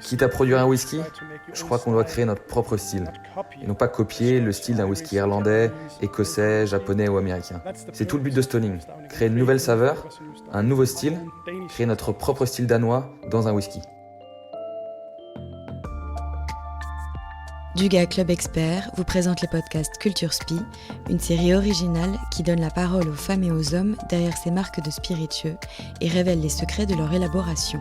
Quitte à produire un whisky, je crois qu'on doit créer notre propre style, et non pas copier le style d'un whisky irlandais, écossais, japonais ou américain. C'est tout le but de Stoning, créer une nouvelle saveur, un nouveau style, créer notre propre style danois dans un whisky. Duga Club Expert vous présente les podcasts Culture Spi, une série originale qui donne la parole aux femmes et aux hommes derrière ces marques de spiritueux et révèle les secrets de leur élaboration.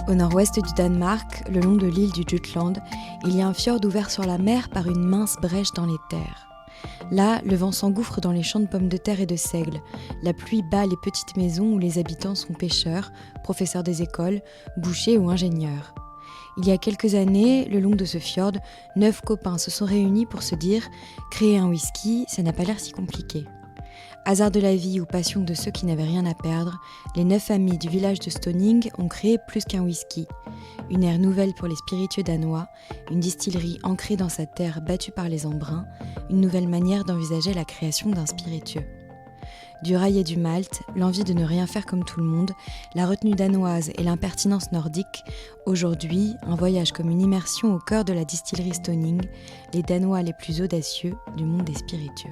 Au nord-ouest du Danemark, le long de l'île du Jutland, il y a un fjord ouvert sur la mer par une mince brèche dans les terres. Là, le vent s'engouffre dans les champs de pommes de terre et de seigle. La pluie bat les petites maisons où les habitants sont pêcheurs, professeurs des écoles, bouchers ou ingénieurs. Il y a quelques années, le long de ce fjord, 9 copains se sont réunis pour se dire « Créer un whisky, ça n'a pas l'air si compliqué ». Hasard de la vie ou passion de ceux qui n'avaient rien à perdre, les 9 amis du village de Stoning ont créé plus qu'un whisky. Une ère nouvelle pour les spiritueux danois, une distillerie ancrée dans sa terre battue par les embruns, une nouvelle manière d'envisager la création d'un spiritueux. Du rail et du malt, l'envie de ne rien faire comme tout le monde, la retenue danoise et l'impertinence nordique, aujourd'hui, un voyage comme une immersion au cœur de la distillerie Stoning, les Danois les plus audacieux du monde des spiritueux.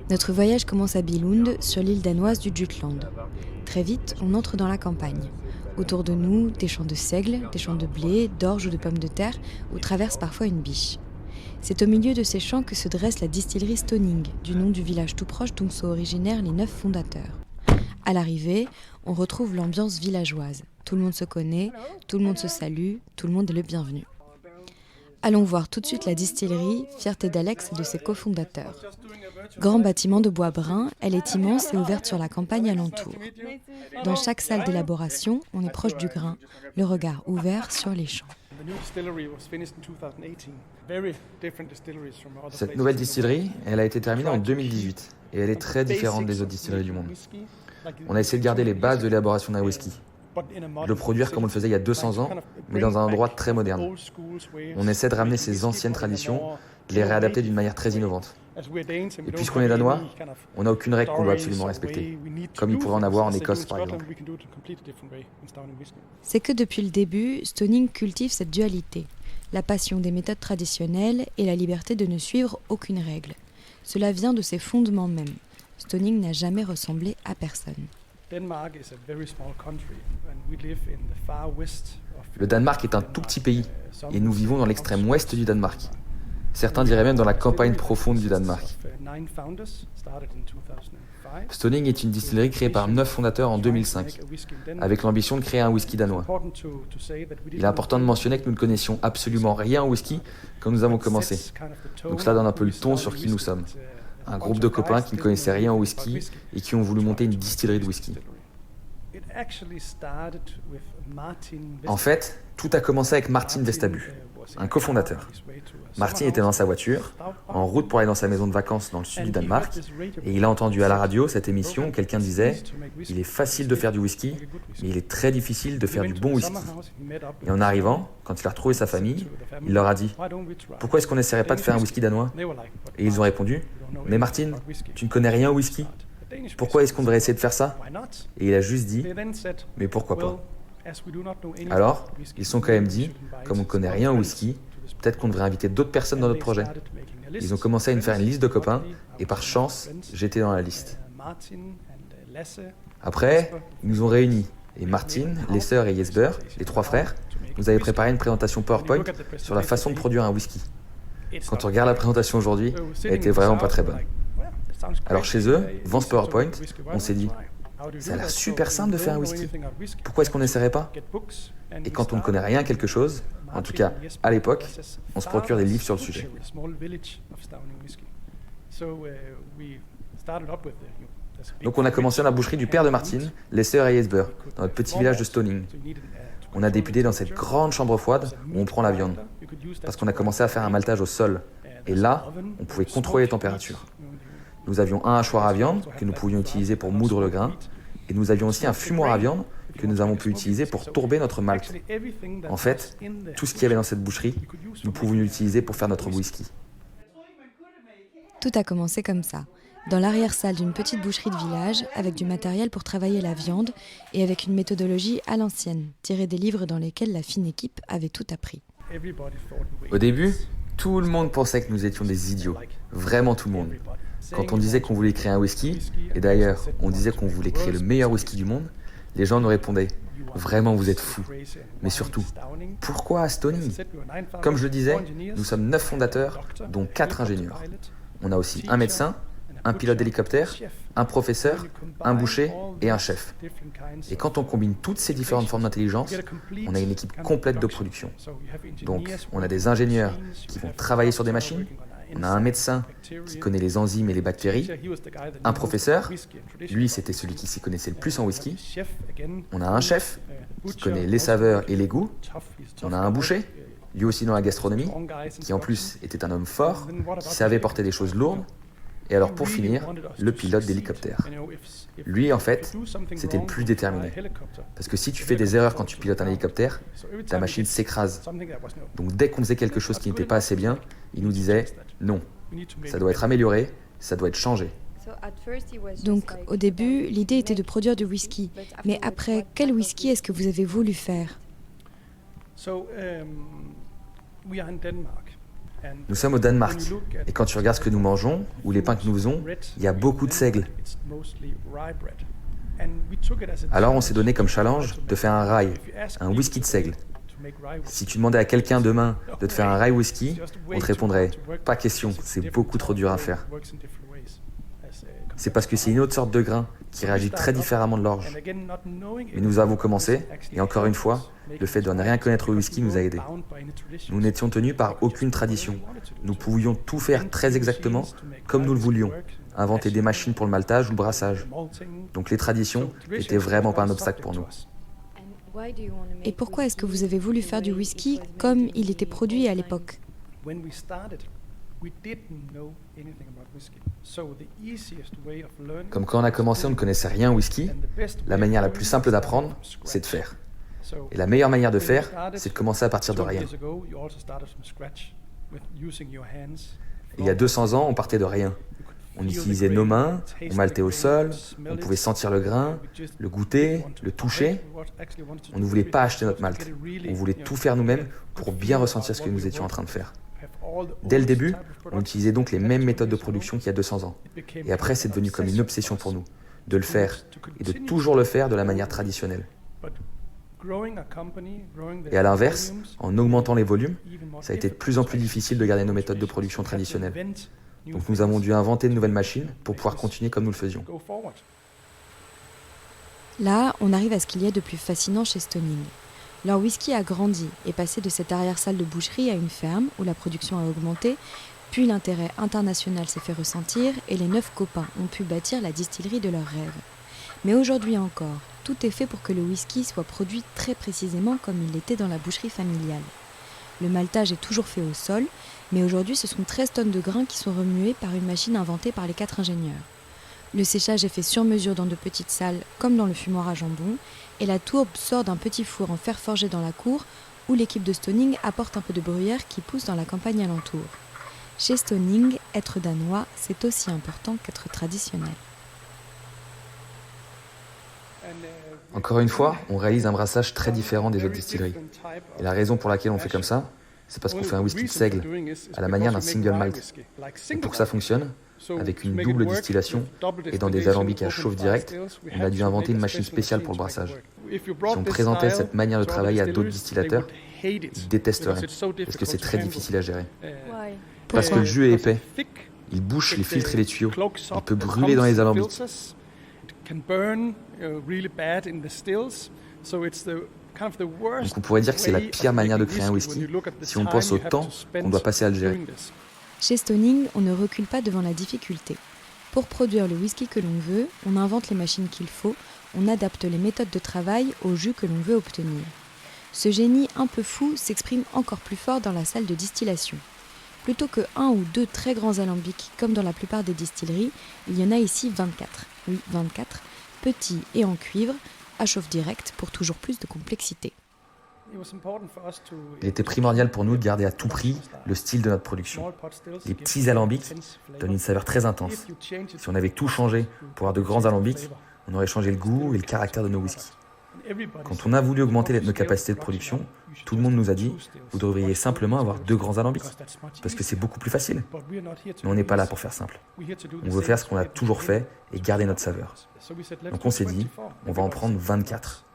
Notre voyage commence à Billund, sur l'île danoise du Jutland. Très vite, on entre dans la campagne. Autour de nous, des champs de seigle, des champs de blé, d'orge ou de pommes de terre, où traverse parfois une biche. C'est au milieu de ces champs que se dresse la distillerie Stoning, du nom du village tout proche dont sont originaires les 9 fondateurs. À l'arrivée, on retrouve l'ambiance villageoise. Tout le monde se connaît, tout le monde se salue, tout le monde est le bienvenu. Allons voir tout de suite la distillerie, fierté d'Alex et de ses cofondateurs. Grand bâtiment de bois brun, elle est immense et ouverte sur la campagne alentour. Dans chaque salle d'élaboration, on est proche du grain, le regard ouvert sur les champs. Cette nouvelle distillerie, elle a été terminée en 2018 et elle est très différente des autres distilleries du monde. On a essayé de garder les bases de l'élaboration d'un whisky, de le produire comme on le faisait il y a 200 ans, mais dans un endroit très moderne. On essaie de ramener ces anciennes traditions, de les réadapter d'une manière très innovante. Et puisqu'on est danois, on n'a aucune règle qu'on doit absolument respecter, comme il pourrait en avoir en Écosse par exemple. C'est que depuis le début, Stoning cultive cette dualité, la passion des méthodes traditionnelles et la liberté de ne suivre aucune règle. Cela vient de ses fondements mêmes. Stoning n'a jamais ressemblé à personne. Le Danemark est un tout petit pays et nous vivons dans l'extrême ouest du Danemark. Certains diraient même dans la campagne profonde du Danemark. Stoning est une distillerie créée par 9 fondateurs en 2005, avec l'ambition de créer un whisky danois. Il est important de mentionner que nous ne connaissions absolument rien au whisky quand nous avons commencé. Donc cela donne un peu le ton sur qui nous sommes. Un groupe de copains qui ne connaissaient rien au whisky et qui ont voulu monter une distillerie de whisky. En fait, tout a commencé avec Martin Vestabu, un cofondateur. Martin était dans sa voiture, en route pour aller dans sa maison de vacances dans le sud du Danemark, et il a entendu à la radio cette émission où quelqu'un disait « Il est facile de faire du whisky, mais il est très difficile de faire du bon whisky. » Et en arrivant, quand il a retrouvé sa famille, il leur a dit « Pourquoi est-ce qu'on n'essaierait pas de faire un whisky danois ?» Et ils ont répondu « Mais Martin, tu ne connais rien au whisky. Pourquoi est-ce qu'on devrait essayer de faire ça ?» Et il a juste dit « Mais pourquoi pas ?» Alors, ils se sont quand même dit, comme on ne connaît rien au whisky, peut-être qu'on devrait inviter d'autres personnes dans notre projet. Ils ont commencé à nous faire une liste de copains, et par chance, j'étais dans la liste. Après, ils nous ont réunis, et Martin, Lasse et Jesper, les 3 frères, nous avaient préparé une présentation PowerPoint sur la façon de produire un whisky. Quand on regarde la présentation aujourd'hui, elle était vraiment pas très bonne. Alors chez eux, devant ce PowerPoint, on s'est dit « Ça a l'air super simple de faire un whisky. Pourquoi est-ce qu'on n'essaierait pas ?» Et quand on ne connaît rien à quelque chose, en tout cas à l'époque, on se procure des livres sur le sujet. Donc on a commencé dans la boucherie du père de Martin, Lasse et Jesper, dans notre petit village de Stoning. On a débuté dans cette grande chambre froide où on prend la viande, parce qu'on a commencé à faire un maltage au sol. Et là, on pouvait contrôler les températures. Nous avions un hachoir à viande que nous pouvions utiliser pour moudre le grain, et nous avions aussi un fumoir à viande que nous avons pu utiliser pour tourber notre malt. En fait, tout ce qu'il y avait dans cette boucherie, nous pouvions l'utiliser pour faire notre whisky. Tout a commencé comme ça, dans l'arrière-salle d'une petite boucherie de village, avec du matériel pour travailler la viande et avec une méthodologie à l'ancienne, tirée des livres dans lesquels la fine équipe avait tout appris. Au début, tout le monde pensait que nous étions des idiots, vraiment tout le monde. Quand on disait qu'on voulait créer un whisky, et d'ailleurs on disait qu'on voulait créer le meilleur whisky du monde, les gens nous répondaient « Vraiment vous êtes fous ». Mais surtout, pourquoi Stoning ? Comme je le disais, nous sommes 9 fondateurs, dont 4 ingénieurs. On a aussi un médecin, un pilote d'hélicoptère, un professeur, un boucher et un chef. Et quand on combine toutes ces différentes formes d'intelligence, on a une équipe complète de production. Donc, on a des ingénieurs qui vont travailler sur des machines, on a un médecin qui connaît les enzymes et les bactéries, un professeur, lui c'était celui qui s'y connaissait le plus en whisky, on a un chef qui connaît les saveurs et les goûts, on a un boucher, lui aussi dans la gastronomie, qui en plus était un homme fort, qui savait porter des choses lourdes, et alors pour finir, le pilote d'hélicoptère. Lui, en fait, c'était le plus déterminé. Parce que si tu fais des erreurs quand tu pilotes un hélicoptère, ta machine s'écrase. Donc dès qu'on faisait quelque chose qui n'était pas assez bien, il nous disait « Non, ça doit être amélioré, ça doit être changé ». Donc au début, l'idée était de produire du whisky. Mais après, quel whisky est-ce que vous avez voulu faire ? Nous sommes au Danemark, et quand tu regardes ce que nous mangeons, ou les pains que nous faisons, il y a beaucoup de seigle. Alors on s'est donné comme challenge de faire un rye, un whisky de seigle. Si tu demandais à quelqu'un demain de te faire un rye whisky, on te répondrait « Pas question, c'est beaucoup trop dur à faire ». C'est parce que c'est une autre sorte de grain qui réagit très différemment de l'orge. Mais nous avons commencé, et encore une fois, le fait de ne rien connaître au whisky nous a aidés. Nous n'étions tenus par aucune tradition. Nous pouvions tout faire très exactement comme nous le voulions, inventer des machines pour le maltage ou le brassage. Donc les traditions n'étaient vraiment pas un obstacle pour nous. Et pourquoi est-ce que vous avez voulu faire du whisky comme il était produit à l'époque ? Comme quand on a commencé, on ne connaissait rien au whisky, la manière la plus simple d'apprendre, c'est de faire. Et la meilleure manière de faire, c'est de commencer à partir de rien. Il y a 200 ans, on partait de rien. On utilisait nos mains, on maltait au sol, on pouvait sentir le grain, le goûter, le toucher. On ne voulait pas acheter notre malt. On voulait tout faire nous-mêmes pour bien ressentir ce que nous étions en train de faire. Dès le début, on utilisait donc les mêmes méthodes de production qu'il y a 200 ans. Et après, c'est devenu comme une obsession pour nous, de le faire, et de toujours le faire de la manière traditionnelle. Et à l'inverse, en augmentant les volumes, ça a été de plus en plus difficile de garder nos méthodes de production traditionnelles. Donc nous avons dû inventer de nouvelles machines pour pouvoir continuer comme nous le faisions. Là, on arrive à ce qu'il y a de plus fascinant chez Stoning. Leur whisky a grandi et passé de cette arrière-salle de boucherie à une ferme où la production a augmenté, puis l'intérêt international s'est fait ressentir et les 9 copains ont pu bâtir la distillerie de leurs rêves. Mais aujourd'hui encore, tout est fait pour que le whisky soit produit très précisément comme il était dans la boucherie familiale. Le maltage est toujours fait au sol, mais aujourd'hui ce sont 13 tonnes de grains qui sont remués par une machine inventée par les 4 ingénieurs. Le séchage est fait sur mesure dans de petites salles, comme dans le fumoir à jambon, et la tourbe sort d'un petit four en fer forgé dans la cour, où l'équipe de Stoning apporte un peu de bruyère qui pousse dans la campagne alentour. Chez Stoning, être danois, c'est aussi important qu'être traditionnel. Encore une fois, on réalise un brassage très différent des autres distilleries. Et la raison pour laquelle on fait comme ça, c'est parce qu'on fait un whisky de seigle, à la manière d'un single malt. Et pour que ça fonctionne, avec une double distillation et dans des alambics à chauffe directe, on a dû inventer une machine spéciale pour le brassage. Si on présentait cette manière de travailler à d'autres distillateurs, ils détesteraient, parce que c'est très difficile à gérer. Parce que le jus est épais, il bouche les filtres et les tuyaux, il peut brûler dans les alambics. Donc on pourrait dire que c'est la pire manière de créer un whisky si on pense au temps qu'on doit passer à le gérer. Chez Stoning, on ne recule pas devant la difficulté. Pour produire le whisky que l'on veut, on invente les machines qu'il faut, on adapte les méthodes de travail au jus que l'on veut obtenir. Ce génie un peu fou s'exprime encore plus fort dans la salle de distillation. Plutôt que 1 ou 2 très grands alambics, comme dans la plupart des distilleries, il y en a ici 24. Oui, 24, petits et en cuivre, à chauffe directe pour toujours plus de complexité. Il était primordial pour nous de garder à tout prix le style de notre production. Les petits alambics donnent une saveur très intense. Si on avait tout changé pour avoir de grands alambics, on aurait changé le goût et le caractère de nos whiskies. Quand on a voulu augmenter nos capacités de production, tout le monde nous a dit « Vous devriez simplement avoir 2 grands alambics, parce que c'est beaucoup plus facile. » Mais on n'est pas là pour faire simple. On veut faire ce qu'on a toujours fait et garder notre saveur. Donc on s'est dit « On va en prendre 24. »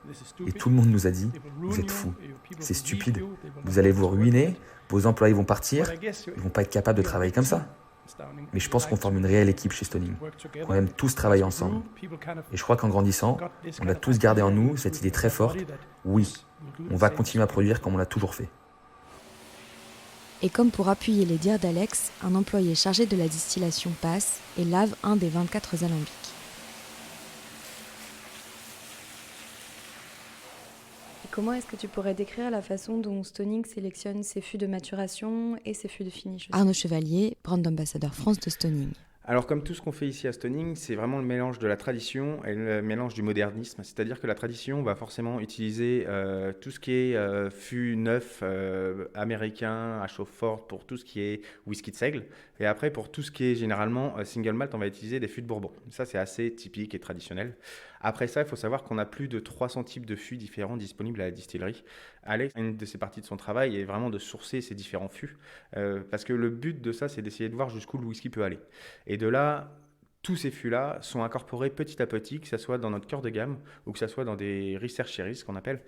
Et tout le monde nous a dit « Vous êtes fous, c'est stupide, vous allez vous ruiner, vos employés vont partir, ils vont pas être capables de travailler comme ça. » Mais je pense qu'on forme une réelle équipe chez Stoning, qu'on aime tous travailler ensemble. Et je crois qu'en grandissant, on a tous gardé en nous cette idée très forte, oui, on va continuer à produire comme on l'a toujours fait. Et comme pour appuyer les dires d'Alex, un employé chargé de la distillation passe et lave un des 24 alambics. Comment est-ce que tu pourrais décrire la façon dont Stoning sélectionne ses fûts de maturation et ses fûts de finish aussi? Arnaud Chevalier, brand ambassadeur France de Stoning. Alors comme tout ce qu'on fait ici à Stoning, c'est vraiment le mélange de la tradition et le mélange du modernisme. C'est-à-dire que la tradition va forcément utiliser tout ce qui est fût neuf américain à chauffe forte pour tout ce qui est whisky de seigle. Et après pour tout ce qui est généralement single malt, on va utiliser des fûts de Bourbon. Ça c'est assez typique et traditionnel. Après ça, il faut savoir qu'on a plus de 300 types de fûts différents disponibles à la distillerie. Alex, une de ses parties de son travail est vraiment de sourcer ces différents fûts. Parce que le but de ça, c'est d'essayer de voir jusqu'où le whisky peut aller. Et de là, tous ces fûts-là sont incorporés petit à petit, que ce soit dans notre cœur de gamme ou que ce soit dans des research series, ce qu'on appelle,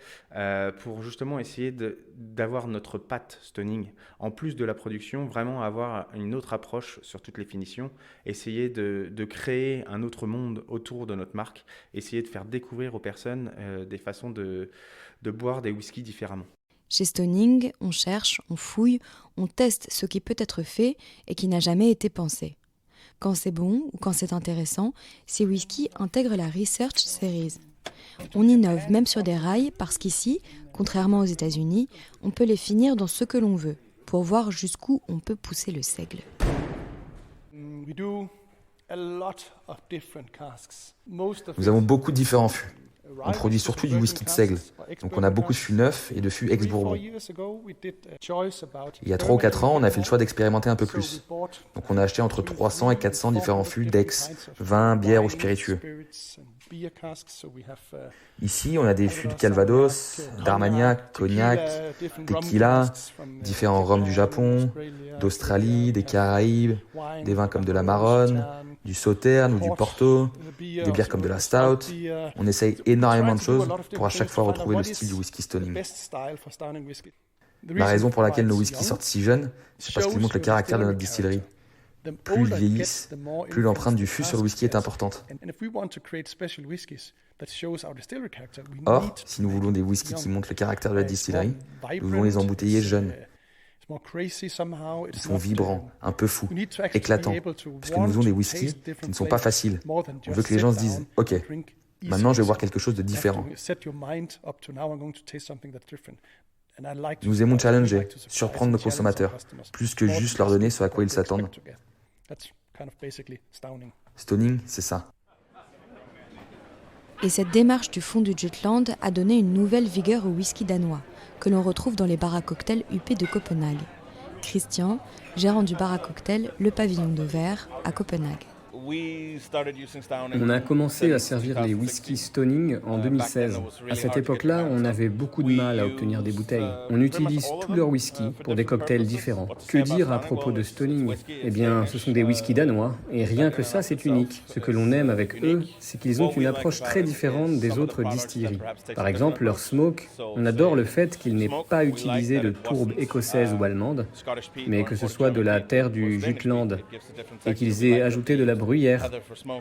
pour justement essayer d'avoir notre patte Stoning. En plus de la production, vraiment avoir une autre approche sur toutes les finitions, essayer de créer un autre monde autour de notre marque, essayer de faire découvrir aux personnes des façons de boire des whiskies différemment. Chez Stoning, on cherche, on fouille, on teste ce qui peut être fait et qui n'a jamais été pensé. Quand c'est bon ou quand c'est intéressant, ces whiskies intègrent la Research Series. On innove même sur des rails parce qu'ici, contrairement aux États-Unis, on peut les finir dans ce que l'on veut, pour voir jusqu'où on peut pousser le seigle. Nous avons beaucoup de différents fûts. On produit surtout du whisky de seigle, donc on a beaucoup de fûts neufs et de fûts ex-Bourbon. Il y a 3 ou 4 ans, on a fait le choix d'expérimenter un peu plus. Donc on a acheté entre 300 et 400 différents fûts d'ex, vin, bière ou spiritueux. Ici, on a des fûts de Calvados, d'Armagnac, Cognac, Tequila, différents rhums du Japon, d'Australie, des Caraïbes, des vins comme de la Marronne, du Sauterne ou du Porto, des bières comme de la Stout. On essaye énormément de choses pour à chaque fois retrouver le style du whisky Stoning. La raison pour laquelle nos whiskies sortent si jeunes, c'est parce qu'ils montrent le caractère de notre distillerie. Plus ils vieillissent, plus l'empreinte du fût sur le whisky est importante. Or, si nous voulons des whiskies qui montrent le caractère de la distillerie, nous voulons les embouteiller jeunes. Ils sont vibrants, un peu fous, éclatants, parce que nous voulons des whiskies qui ne sont pas faciles. On veut que les gens se disent « Ok, maintenant je vais voir quelque chose de différent ». Nous aimons challenger, surprendre nos consommateurs, plus que juste leur donner ce à quoi ils s'attendent. Stoning, c'est ça. Et cette démarche du fond du Jutland a donné une nouvelle vigueur au whisky danois, que l'on retrouve dans les bars à cocktails huppés de Copenhague. Christian, gérant du bar à cocktail Le Pavillon de Verre à Copenhague. On a commencé à servir les whiskies Stoning en 2016. À cette époque-là, on avait beaucoup de mal à obtenir des bouteilles. On utilise tous leurs whiskies pour des cocktails différents. Que dire à propos de Stoning ? Eh bien, ce sont des whiskies danois, et rien que ça, c'est unique. Ce que l'on aime avec eux, c'est qu'ils ont une approche très différente des autres distilleries. Par exemple, leur smoke, on adore le fait qu'ils n'aient pas utilisé de tourbe écossaise ou allemande, mais que ce soit de la terre du Jutland, et qu'ils aient ajouté de la bruyère.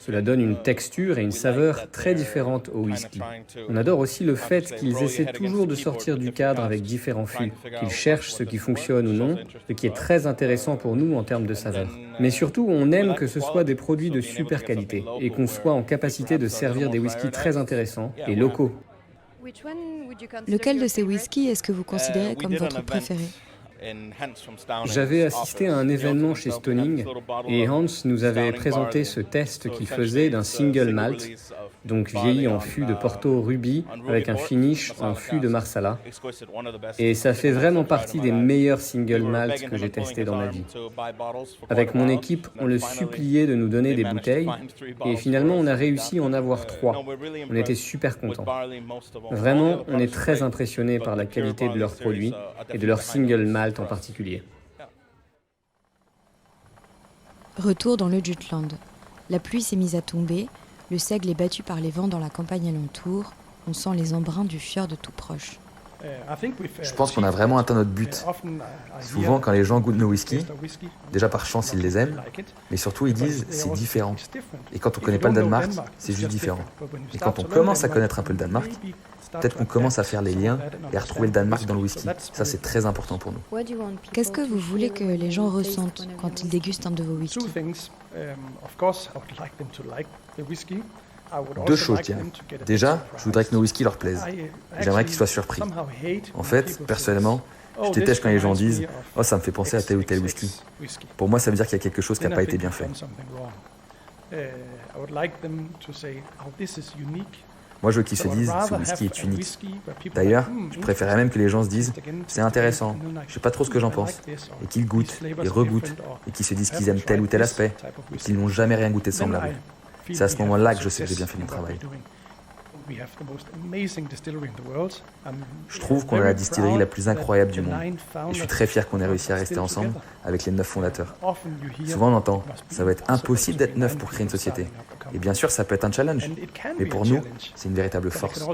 Cela donne une texture et une saveur très différentes au whisky. On adore aussi le fait qu'ils essaient toujours de sortir du cadre avec différents fûts, qu'ils cherchent ce qui fonctionne ou non, ce qui est très intéressant pour nous en termes de saveur. Mais surtout, on aime que ce soit des produits de super qualité et qu'on soit en capacité de servir des whiskies très intéressants et locaux. Lequel de ces whiskies est-ce que vous considérez comme votre préféré ? J'avais assisté à un événement chez Stoning et Hans nous avait présenté ce test qu'il faisait d'un single malt, donc vieilli en fût de Porto Ruby avec un finish en fût de Marsala. Et ça fait vraiment partie des meilleurs single malt que j'ai testés dans ma vie. Avec mon équipe, on le suppliait de nous donner des bouteilles et finalement on a réussi à en avoir 3. On était super contents. Vraiment, on est très impressionnés par la qualité de leurs produits et de leur single malt en particulier. Retour dans le Jutland. La pluie s'est mise à tomber, le seigle est battu par les vents dans la campagne alentour, on sent les embruns du fjord tout proche. Je pense qu'on a vraiment atteint notre but. Souvent, quand les gens goûtent nos whiskies, déjà par chance ils les aiment, mais surtout ils disent c'est différent. Et quand on ne connaît pas le Danemark, c'est juste différent. Et quand on commence à connaître un peu le Danemark, peut-être qu'on commence à faire les liens et à retrouver le Danemark dans le whisky. Ça, c'est très important pour nous. Qu'est-ce que vous voulez que les gens ressentent quand ils dégustent un de vos whiskies ? 2 choses, tiens. Déjà, je voudrais que nos whiskies leur plaisent. J'aimerais qu'ils soient surpris. En fait, personnellement, je déteste quand les gens disent « Oh, ça me fait penser à tel ou tel whisky ». Pour moi, ça veut dire qu'il y a quelque chose qui n'a pas été bien fait. Moi, je veux qu'ils se disent « Ce whisky est unique ». D'ailleurs, je préférerais même que les gens se disent « C'est intéressant, je ne sais pas trop ce que j'en pense ». Et qu'ils goûtent, et regoûtent, et qu'ils se disent qu'ils aiment tel ou tel aspect, et qu'ils n'ont jamais rien goûté de semblable. C'est à ce moment-là que je sais que j'ai bien fait mon travail. Je trouve qu'on a la distillerie la plus incroyable du monde. Et je suis très fier qu'on ait réussi à rester ensemble avec les 9 fondateurs. Souvent on entend, ça va être impossible d'être 9 pour créer une société. Et bien sûr, ça peut être un challenge. Mais pour nous, c'est une véritable force.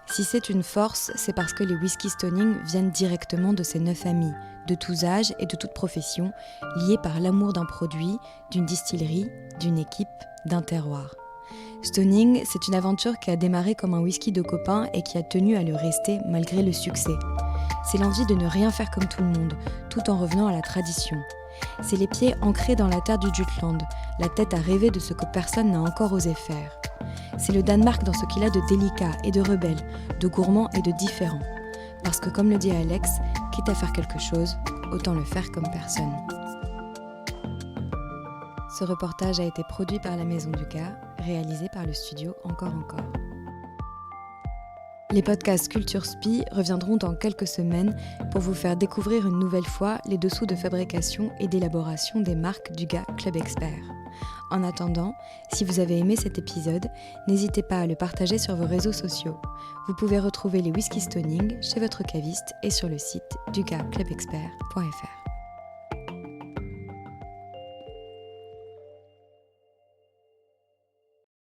Si c'est une force, c'est parce que les whisky Stoning viennent directement de ces 9 amis, de tous âges et de toutes professions, liés par l'amour d'un produit, d'une distillerie, d'une équipe, d'un terroir. Stoning, c'est une aventure qui a démarré comme un whisky de copains et qui a tenu à le rester malgré le succès. C'est l'envie de ne rien faire comme tout le monde, tout en revenant à la tradition. C'est les pieds ancrés dans la terre du Jutland, la tête à rêver de ce que personne n'a encore osé faire. C'est le Danemark dans ce qu'il a de délicat et de rebelle, de gourmand et de différent. Parce que comme le dit Alex, quitte à faire quelque chose, autant le faire comme personne. Ce reportage a été produit par la Maison du Gars, réalisé par le studio Encore. Les podcasts Culture Spi reviendront dans quelques semaines pour vous faire découvrir une nouvelle fois les dessous de fabrication et d'élaboration des marques du Gars Club Expert. En attendant, si vous avez aimé cet épisode, n'hésitez pas à le partager sur vos réseaux sociaux. Vous pouvez retrouver les Whisky Stoning chez votre caviste et sur le site dugaclubexpert.fr.